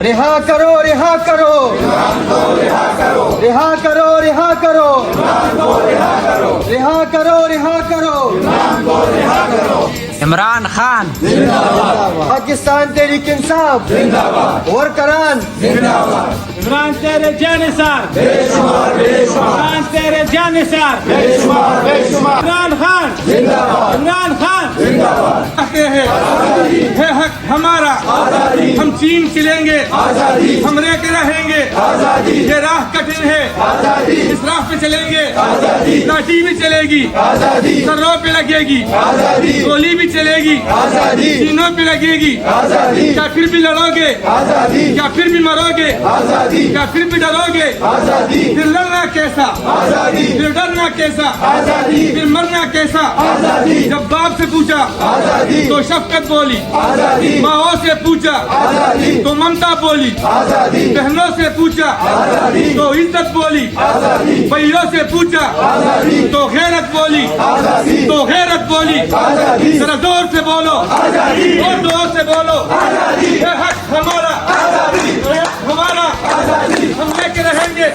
رہا کرو رہا کرو رہا کرو رہا کرو رہا کرو رہا کرو عمران خان پاکستان تحریک انصاف ورکران عمران تیرے جانثار عمران تیرے جانثار عمران خان عمران خان کہتے ہیں ہے حق ہمارا، ہم چین چلیں گے، ہم رہتے رہیں گے، یہ راہ کٹھن ہے، اس راہ پہ چلیں گے، لاٹھی بھی چلے گی، سروں پہ لگے گی، گولی بھی چلے گی، سینوں پہ لگے گی، کیا پھر بھی لڑو گے، کیا پھر بھی مرو گے، کیا پھر بھی ڈرو گے، پھر لڑنا کیسا، پھر ڈرنا کیسا، پھر مرنا کیسا۔ جب باپ سے پوچھا تو شفقت بولی، ماؤں سے پوچھا تو ممتا بولی، بہنوں سے پوچھا تو عزت بولی، بھائیوں سے پوچھا تو غیرت بولی، تو غیرت بولی۔ ذرا زور سے بولو اور زور سے بولو، یہ حق ہمارا، یہ حق ہمارا، ہم لے کے رہیں گے،